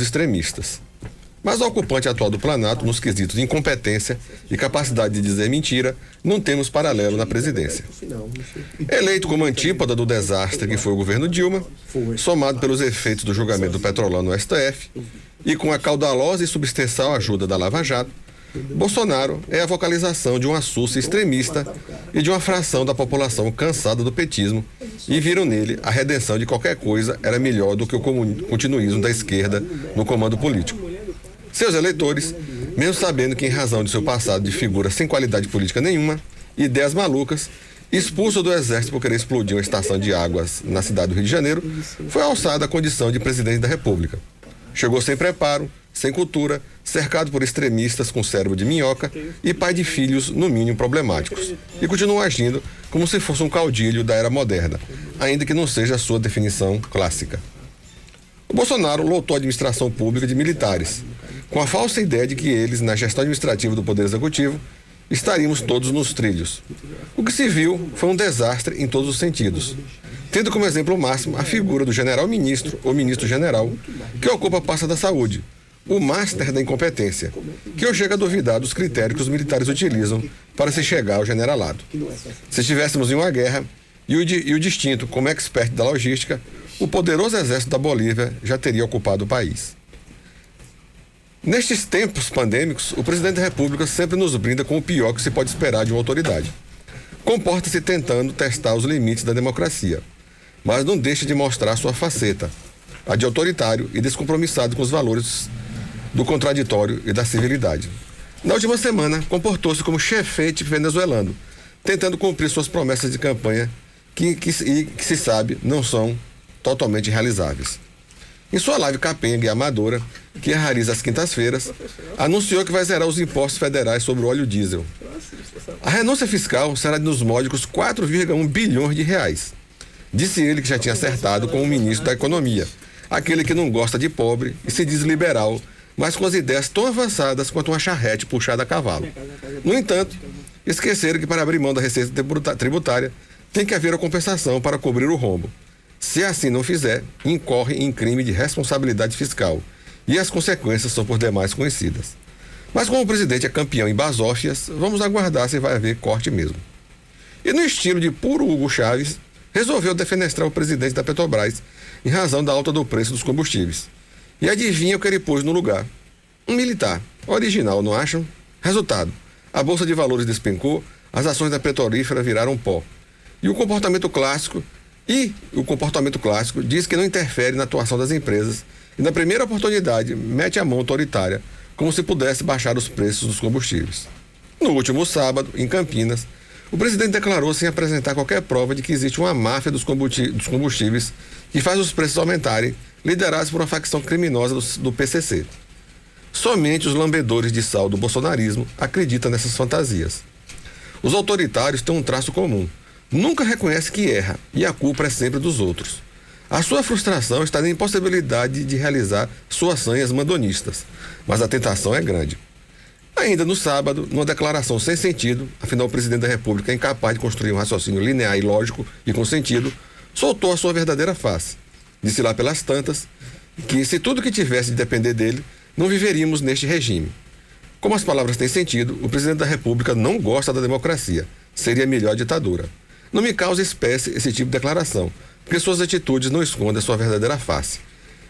extremistas. Mas o ocupante atual do Planalto, nos quesitos de incompetência e capacidade de dizer mentira, não temos paralelo na presidência. Eleito como antípoda do desastre que foi o governo Dilma, somado pelos efeitos do julgamento do Petrolão no STF e com a caudalosa e substancial ajuda da Lava Jato, Bolsonaro é a vocalização de uma sussa extremista e de uma fração da população cansada do petismo e viram nele a redenção de qualquer coisa era melhor do que o continuismo da esquerda no comando político. Seus eleitores, mesmo sabendo que em razão de seu passado de figura sem qualidade política nenhuma, ideias malucas, expulso do exército por querer explodir uma estação de águas na cidade do Rio de Janeiro, foi alçado à condição de presidente da República. Chegou sem preparo, sem cultura, cercado por extremistas com cérebro de minhoca e pai de filhos, no mínimo, problemáticos. E continuou agindo como se fosse um caudilho da era moderna, ainda que não seja a sua definição clássica. O Bolsonaro lotou a administração pública de militares, com a falsa ideia de que eles, na gestão administrativa do Poder Executivo, estaríamos todos nos trilhos. O que se viu foi um desastre em todos os sentidos, tendo como exemplo máximo a figura do general-ministro ou ministro-general, que ocupa a pasta da saúde, o máster da incompetência, que eu chego a duvidar dos critérios que os militares utilizam para se chegar ao generalado. Se estivéssemos em uma guerra e o distinto como expert da logística, o poderoso exército da Bolívia já teria ocupado o país. Nestes tempos pandêmicos, o presidente da República sempre nos brinda com o pior que se pode esperar de uma autoridade. Comporta-se tentando testar os limites da democracia, mas não deixa de mostrar sua faceta, a de autoritário e descompromissado com os valores do contraditório e da civilidade. Na última semana, comportou-se como chefete venezuelano, tentando cumprir suas promessas de campanha que se sabe não são totalmente realizáveis. Em sua live capenga e amadora, que realiza às quintas-feiras, anunciou que vai zerar os impostos federais sobre o óleo diesel. A renúncia fiscal será de nos módicos 4,1 bilhões de reais. Disse ele que já tinha acertado com o ministro da Economia, aquele que não gosta de pobre e se diz liberal, mas com as ideias tão avançadas quanto uma charrete puxada a cavalo. No entanto, esqueceram que para abrir mão da receita tributária tem que haver a compensação para cobrir o rombo. Se assim não fizer, incorre em crime de responsabilidade fiscal e as consequências são por demais conhecidas. Mas como o presidente é campeão em basófias, vamos aguardar se vai haver corte mesmo. E no estilo de puro Hugo Chávez, resolveu defenestrar o presidente da Petrobras em razão da alta do preço dos combustíveis. E adivinha o que ele pôs no lugar? Um militar. Original, não acham? Resultado: a Bolsa de Valores despencou, as ações da petrolífera viraram pó. E o comportamento clássico diz que não interfere na atuação das empresas e, na primeira oportunidade, mete a mão autoritária, como se pudesse baixar os preços dos combustíveis. No último sábado, em Campinas, o presidente declarou sem apresentar qualquer prova de que existe uma máfia dos combustíveis que faz os preços aumentarem, liderados por uma facção criminosa do PCC. Somente os lambedores de sal do bolsonarismo acreditam nessas fantasias. Os autoritários têm um traço comum: nunca reconhece que erra e a culpa é sempre dos outros. A sua frustração está na impossibilidade de realizar suas sanhas mandonistas, mas a tentação é grande. Ainda no sábado, numa declaração sem sentido, afinal o presidente da República é incapaz de construir um raciocínio linear e lógico e com sentido, soltou a sua verdadeira face. Disse lá pelas tantas que, se tudo que tivesse de depender dele, não viveríamos neste regime. Como as palavras têm sentido, o presidente da República não gosta da democracia. Seria melhor a ditadura. Não me causa espécie esse tipo de declaração, porque suas atitudes não escondem a sua verdadeira face.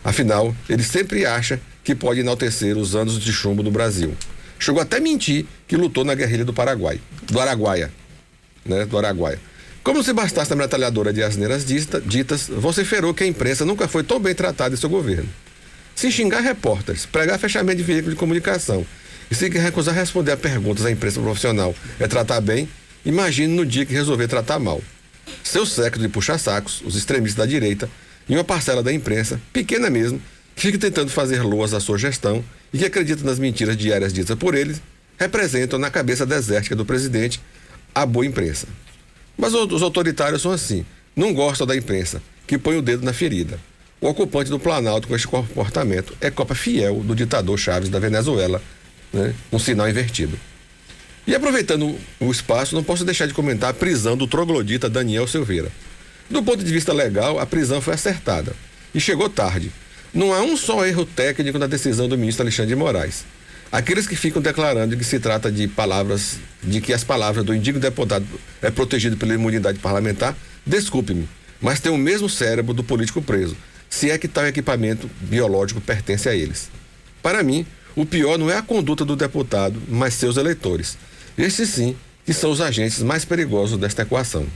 Afinal, ele sempre acha que pode enaltecer os anos de chumbo do Brasil. Chegou até a mentir que lutou na guerrilha do Araguaia. Como se bastasse a metralhadora de asneiras ditas, vociferou que a imprensa nunca foi tão bem tratada em seu governo. Se xingar repórteres, pregar fechamento de veículos de comunicação e se recusar a responder a perguntas à imprensa profissional é tratar bem, imagine no dia que resolver tratar mal. Seu século de puxa-sacos, os extremistas da direita, e uma parcela da imprensa, pequena mesmo, que fica tentando fazer loas à sua gestão e que acredita nas mentiras diárias ditas por eles, representam na cabeça desértica do presidente a boa imprensa. Mas os autoritários são assim, não gostam da imprensa, que põe o dedo na ferida. O ocupante do Planalto com este comportamento é cópia fiel do ditador Chávez da Venezuela, um sinal invertido. E aproveitando o espaço, não posso deixar de comentar a prisão do troglodita Daniel Silveira. Do ponto de vista legal, a prisão foi acertada e chegou tarde. Não há um só erro técnico na decisão do ministro Alexandre de Moraes. Aqueles que ficam declarando que se trata de palavras, de que as palavras do indigno deputado é protegido pela imunidade parlamentar, desculpe-me, mas tem o mesmo cérebro do político preso, se é que tal equipamento biológico pertence a eles. Para mim, o pior não é a conduta do deputado, mas seus eleitores. Estes sim, que são os agentes mais perigosos desta equação.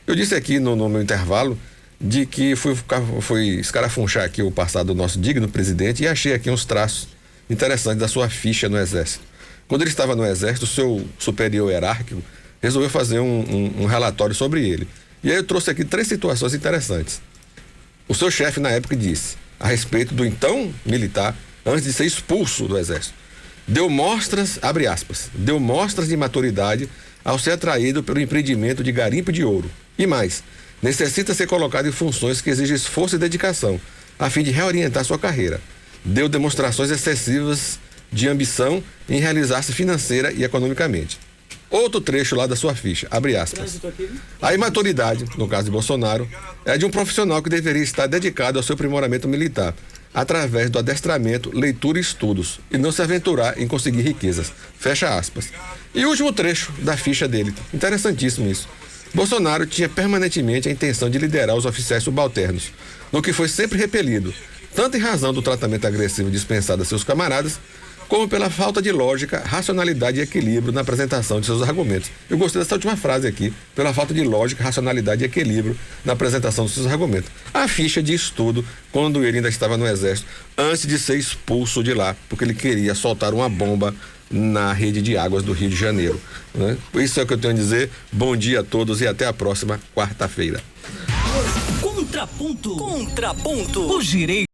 Eu disse aqui no meu intervalo de que fui escarafunchar aqui o passado do nosso digno presidente e achei aqui uns traços interessantes da sua ficha no Exército. Quando ele estava no Exército, o seu superior hierárquico resolveu fazer um relatório sobre ele. E aí eu trouxe aqui 3 situações interessantes. O seu chefe na época disse, a respeito do então militar, antes de ser expulso do Exército, deu mostras, abre aspas, deu mostras de maturidade ao ser atraído pelo empreendimento de garimpo de ouro. E mais, necessita ser colocado em funções que exigem esforço e dedicação, a fim de reorientar sua carreira. Deu demonstrações excessivas de ambição em realizar-se financeira e economicamente. Outro trecho lá da sua ficha, abre aspas. A imaturidade, no caso de Bolsonaro, é de um profissional que deveria estar dedicado ao seu aprimoramento militar, através do adestramento, leitura e estudos, e não se aventurar em conseguir riquezas. Fecha aspas. E o último trecho da ficha dele, interessantíssimo isso. Bolsonaro tinha permanentemente a intenção de liderar os oficiais subalternos, no que foi sempre repelido, tanto em razão do tratamento agressivo dispensado a seus camaradas, como pela falta de lógica, racionalidade e equilíbrio na apresentação de seus argumentos. Eu gostei dessa última frase aqui, pela falta de lógica, racionalidade e equilíbrio na apresentação dos seus argumentos. A ficha de estudo, quando ele ainda estava no Exército, antes de ser expulso de lá, porque ele queria soltar uma bomba na rede de águas do Rio de Janeiro, né? Isso é o que eu tenho a dizer. Bom dia a todos e até a próxima quarta-feira. Contraponto. Os direitos